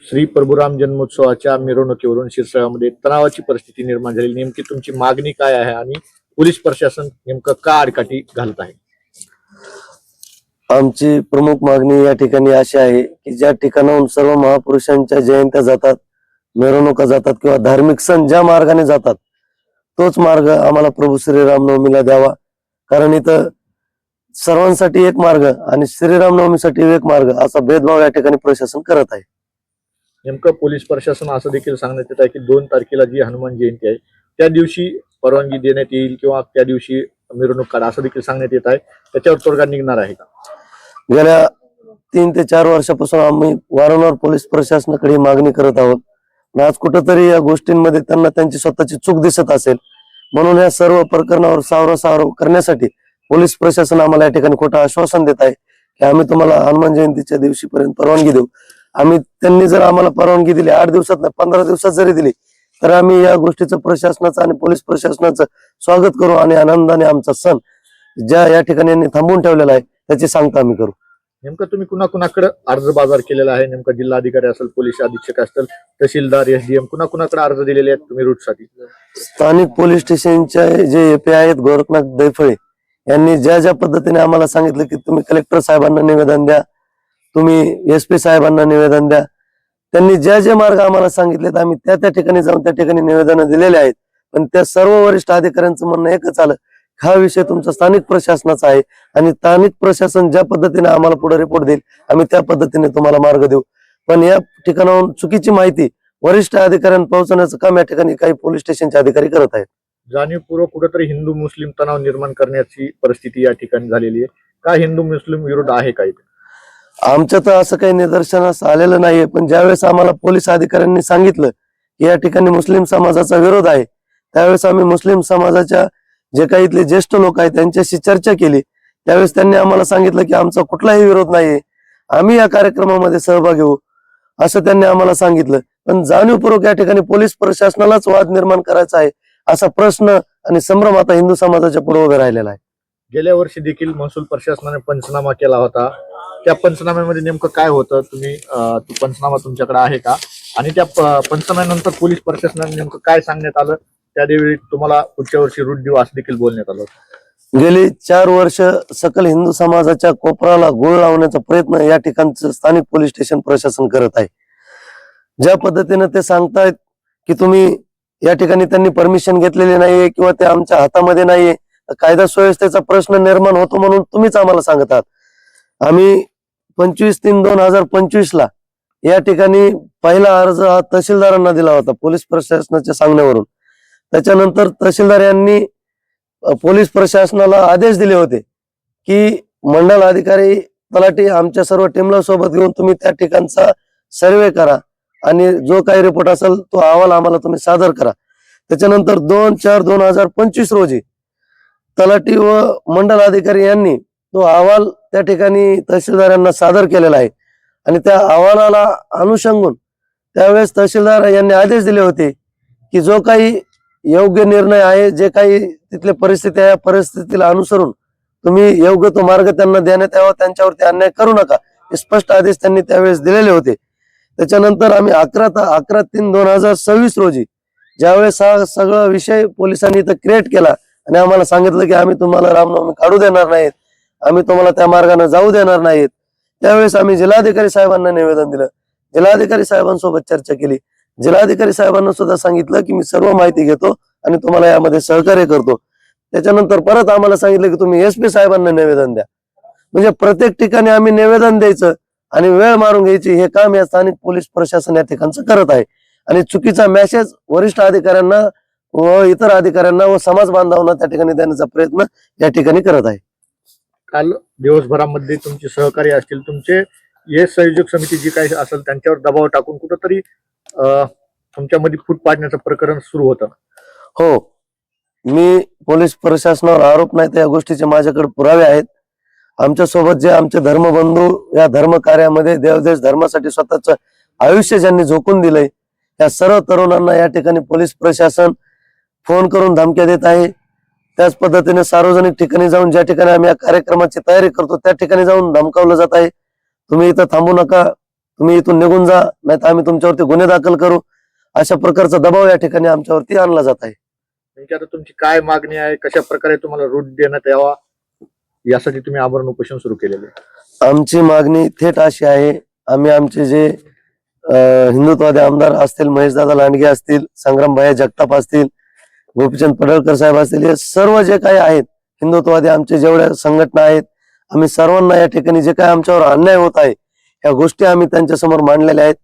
श्री प्रभुराम जन्मोत्सवाच्या मिरवणुकीवरून शिरसाळ्यामध्ये तणावाची परिस्थिती निर्माण झाली। नेमकी तुमची मागणी काय आहे आणि पोलीस प्रशासन नेमकं का आडकाठी घालत आहे? आमची प्रमुख मागणी या ठिकाणी अशी आहे की ज्या ठिकाणाहून सर्व महापुरुषांच्या जयंत्या जातात, मिरवणुका जातात किंवा धार्मिक सण ज्या मार्गाने जातात तोच मार्ग आम्हाला प्रभू श्रीरामनवमीला द्यावा। कारण इथं सर्वांसाठी एक मार्ग आणि श्रीरामनवमीसाठी एक मार्ग असा भेदभाव या ठिकाणी प्रशासन करत आहे। नेमकं पोलीस प्रशासन असं देखील सांगण्यात येत आहे की 2 तारखेला जी हनुमान जयंती आहे त्या दिवशी परवानगी देण्यात येईल किंवा त्या दिवशी मिरवणूक काढा असं देखील सांगण्यात येत आहे। त्याच्यावर तोडगा निघणार आहे का? गेल्या 3 ते 4 वर्षापासून आम्ही वारंवार पोलीस प्रशासनाकडे मागणी करत आहोत। आज कुठेतरी या गोष्टींमध्ये त्यांना त्यांची स्वतःची चूक दिसत असेल म्हणून या सर्व प्रकरणावर सावरासावरव करण्यासाठी पोलीस प्रशासन आम्हाला या ठिकाणी खोटं आश्वासन देत आहे की आम्ही तुम्हाला हनुमान जयंतीच्या दिवशीपर्यंत परवानगी देऊ। त्यांनी जर आम्हाला परवानगी दिली 8 दिवसात नाही 15 दिवसात जरी दिली तर आम्ही या गोष्टीचं प्रशासनाचं आणि पोलीस प्रशासनाचं स्वागत करू आणि आनंदाने आमचा सण ज्या या ठिकाणी यांनी थांबवून ठेवलेला आहे त्याची सांगता आम्ही करू। नेमकं तुम्ही कुणाकुणाकडे अर्ज बाजार केलेला आहे? नेमकं जिल्हाधिकारी असेल, पोलीस अधीक्षक असतील, तहसीलदार, एसडीएम कुणाकुणाकडे अर्ज दिलेले आहेत तुम्ही रूटसाठी? स्थानिक पोलीस स्टेशनचे जे एपी आहेत गोरखनाथ दैफळे यांनी ज्या ज्या पद्धतीने आम्हाला सांगितलं की तुम्ही कलेक्टर साहेबांना निवेदन द्या, तुम्ही एसपी साहेबांना निवेदन द्या, त्यांनी ज्या जे मार्ग आम्हाला सांगितलेत आम्ही त्या ठिकाणी जाऊन त्या ठिकाणी निवेदन दिलेले आहेत। पण त्या सर्व वरिष्ठ अधिकाऱ्यांचं म्हणणं एकच आलं, हा विषय तुमचा स्थानिक प्रशासनाचा आहे आणि स्थानिक प्रशासन ज्या पद्धतीने आम्हाला पुढे रिपोर्ट देईल आम्ही त्या पद्धतीने तुम्हाला मार्ग देऊ। पण या ठिकाणाहून चुकीची माहिती वरिष्ठ अधिकाऱ्यांना पोहोचवण्याचं काम या ठिकाणी काही पोलीस स्टेशनचे अधिकारी करत आहेत। जाणीवपूर्वक कुठेतरी हिंदू मुस्लिम तणाव निर्माण करण्याची परिस्थिती या ठिकाणी झालेली आहे का? हिंदू मुस्लिम विरोध आहे का? आमच्या तर असं काही निदर्शनास आलेलं नाहीये, पण ज्यावेळेस आम्हाला पोलीस अधिकाऱ्यांनी सांगितलं की या ठिकाणी मुस्लिम समाजाचा विरोध आहे त्यावेळेस आम्ही मुस्लिम समाजाच्या जे काही इथले ज्येष्ठ लोक आहेत त्यांच्याशी चर्चा केली। त्यावेळेस त्यांनी आम्हाला सांगितलं की आमचा कुठलाही विरोध नाहीये, आम्ही या कार्यक्रमामध्ये सहभागी होऊ असं त्यांनी आम्हाला सांगितलं। पण जाणीवपूर्वक या ठिकाणी पोलीस प्रशासनालाच वाद निर्माण करायचा आहे असा प्रश्न आणि संभ्रम आता हिंदू समाजाच्या पुढे उभे राहिलेला आहे। गेल्या वर्षी देखील महसूल प्रशासनाने पंचनामा केला होता, त्या पंचनाम्यामध्ये नेमकं काय होतं? तुम्ही तो पंचनामा तुमच्याकडे आहे का? आणि त्या पंचनाम्यानंतर पोलीस प्रशासनाने नेमकं काय सांगण्यात आलं? त्यावेळी तुम्हाला पुढच्या वर्षी रूट देऊ असं देखील बोलण्यात आलं। गेली 4 वर्ष सकल हिंदू समाजाच्या कोपराला गोळ लावण्याचा प्रयत्न या ठिकाणचं स्थानिक पोलीस स्टेशन प्रशासन करत आहे। ज्या पद्धतीने ते सांगतायत की तुम्ही या ठिकाणी त्यांनी परमिशन घेतलेली नाहीये किंवा ते आमच्या हातामध्ये नाहीये, कायदा सुव्यवस्थेचा प्रश्न निर्माण होतो म्हणून तुम्हीच आम्हाला सांगत आहात। आम्ही 25/3/2025 ला या ठिकाणी पहिला अर्ज हा तहसीलदारांना दिला होता पोलीस प्रशासनाच्या सांगण्यावरून। त्याच्यानंतर तहसीलदार यांनी पोलीस प्रशासनाला आदेश दिले होते की मंडल अधिकारी तलाठी आमच्या सर्व टीमला सोबत घेऊन तुम्ही त्या ठिकाणचा सर्वे करा आणि जो काही रिपोर्ट असेल तो अहवाल आम्हाला तुम्ही सादर करा। त्याच्यानंतर 2/4/2025 रोजी तलाठी व मंडल अधिकारी यांनी तो अहवाल त्या ठिकाणी तहसीलदारांना सादर केलेला आहे आणि त्या अहवालाला अनुषंगून त्यावेळेस तहसीलदार यांनी आदेश दिले होते की जो काही योग्य निर्णय आहे, जे काही तिथली परिस्थिती आहे परिस्थितीला अनुसरून तुम्ही योग्य तो मार्ग त्यांना देण्यात यावा, त्यांच्यावरती अन्याय करू नका हे स्पष्ट आदेश त्यांनी त्यावेळेस दिलेले होते। त्याच्यानंतर आम्ही 11/3/2026 रोजी ज्यावेळेस हा सगळा विषय पोलिसांनी इथं क्रिएट केला आणि आम्हाला सांगितलं की आम्ही तुम्हाला रामनवमी काढू देणार नाहीत, आम्ही तुम्हाला त्या मार्गाने जाऊ देणार नाहीत, त्यावेळेस आम्ही जिल्हाधिकारी साहेबांना निवेदन दिलं, जिल्हाधिकारी साहेबांसोबत चर्चा केली, जिल्हाधिकारी साहेबांना सुद्धा सांगितलं की मी सर्व माहिती घेतो आणि तुम्हाला यामध्ये सहकार्य करतो। त्याच्यानंतर परत आम्हाला सांगितलं की तुम्ही एसपी साहेबांना निवेदन द्या। म्हणजे प्रत्येक ठिकाणी आम्ही निवेदन द्यायचं आणि वेळ मारून घ्यायची हे काम या स्थानिक पोलीस प्रशासन या ठिकाणचं करत आहे आणि चुकीचा मेसेज वरिष्ठ अधिकाऱ्यांना व इतर अधिकाऱ्यांना व समाज बांधवांना त्या ठिकाणी देण्याचा प्रयत्न या ठिकाणी करत आहे। काल दिवसभरामध्ये तुमचे सहकारी असतील, तुमचे हे संयोजक समिती जी काही असेल त्यांच्यावर दबाव टाकून कुठंतरी तुमच्यामध्ये फूट पाडण्याचं प्रकरण सुरू होतं। हो, मी पोलीस प्रशासनावर आरोप नाही तर या गोष्टीचे माझ्याकडे पुरावे आहेत। आमच्या सोबत जे आमचे धर्मबंधू या धर्म कार्यामध्ये देवदेश धर्मासाठी स्वतःचं आयुष्य ज्यांनी झोकून दिलंय या सर्व तरुणांना या ठिकाणी पोलीस प्रशासन फोन करून धमक्या देत आहे। त्याच पद्धतीने सार्वजनिक ठिकाणी जाऊन ज्या ठिकाणी आम्ही या कार्यक्रमाची तयारी करतो त्या ठिकाणी जाऊन धमकावलं जात आहे, तुम्ही इथं थांबू नका, तुम्ही इथून निघून जा, नाही तर आम्ही तुमच्यावरती गुन्हे दाखल करू, अशा प्रकारचा दबाव या ठिकाणी आमच्यावरती आणला जात आहे. नेमकी आता तुमची काय मागणी आहे, कशा प्रकारे तुम्हाला रूट देण्यात यावा यासाठी तुम्ही आमरण उपोषण सुरू केलेले आहे? आमची मागणी थेट अशी आहे, आम्ही आमचे जे हिंदुत्ववादी आमदार असतील, महेशदादा लांडगे असतील, संग्रामभाई जगताप असतील, गोपीचंद पडळकर साहेब असतील, हे सर्व जे काही आहेत हिंदुत्ववादी आमचे जेवढ्या संघटना आहेत, आम्ही सर्वांना या ठिकाणी जे काही आमच्यावर अन्याय होत आहे या गोष्टी आम्ही त्यांच्या समोर मांडलेल्या आहेत.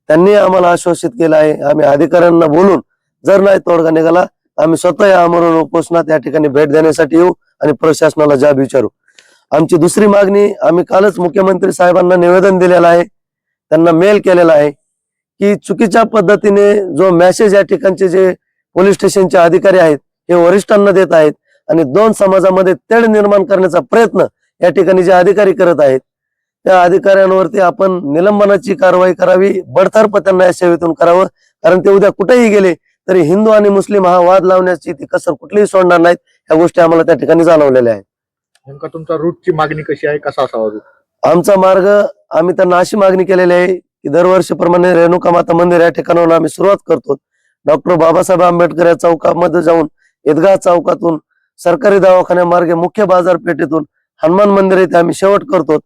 त्यांनी आम्हाला आश्वासित केलं आहे, आम्ही अधिकाऱ्यांना बोलून जर नाही तोडगा निघाला आम्ही स्वतः या आमरण उपोषणात या ठिकाणी भेट देण्यासाठी येऊ आणि प्रशासनाला जाब विचारू. आमची दुसरी मागणी, आम्ही कालच मुख्यमंत्री साहेबांना निवेदन दिलेलं आहे, त्यांना मेल केलेला आहे की चुकीच्या पद्धतीने जो मेसेज या ठिकाणचे जे पोलीस स्टेशनचे अधिकारी आहेत हे वरिष्ठांना देत आहेत आणि दोन समाजामध्ये तेढ निर्माण करण्याचा प्रयत्न या ठिकाणी जे अधिकारी करत आहेत त्या अधिकाऱ्यांवरती आपण निलंबनाची कारवाई करावी, बडतर्फ त्यांना या सेवेतून करावं. कारण ते उद्या कुठेही गेले तरी हिंदू आणि मुस्लिम हा वाद लावण्याची ती कसर कुठलीही सोडणार नाहीत. ह्या गोष्टी आम्हाला त्या ठिकाणी जाणवलेल्या आहेत. नेमका तुमचा रूटची मागणी कशी आहे, कसा असावा रूट? आमचा मार्ग, आम्ही त्यांना अशी मागणी केलेली आहे की दरवर्षीप्रमाणे रेणुका माता मंदिर या ठिकाणाहून आम्ही सुरुवात करतो. डॉक्टर बाबासाहेब आंबेडकर या चौकामध्ये जाऊन ईदगाह चौकातून सरकारी दवाखान्यामार्गे मुख्य बाजारपेठेतून हनुमान मंदिर येथे आम्ही शेवट करतो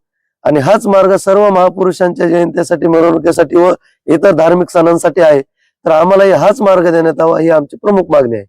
आणि हाच मार्ग सर्व महापुरुषांच्या जयंतीसाठी, मिरवणुकीसाठी व इतर धार्मिक सणांसाठी आहे. तर आम्हाला हाच मार्ग देण्यात यावा ही आमची प्रमुख मागणी आहे.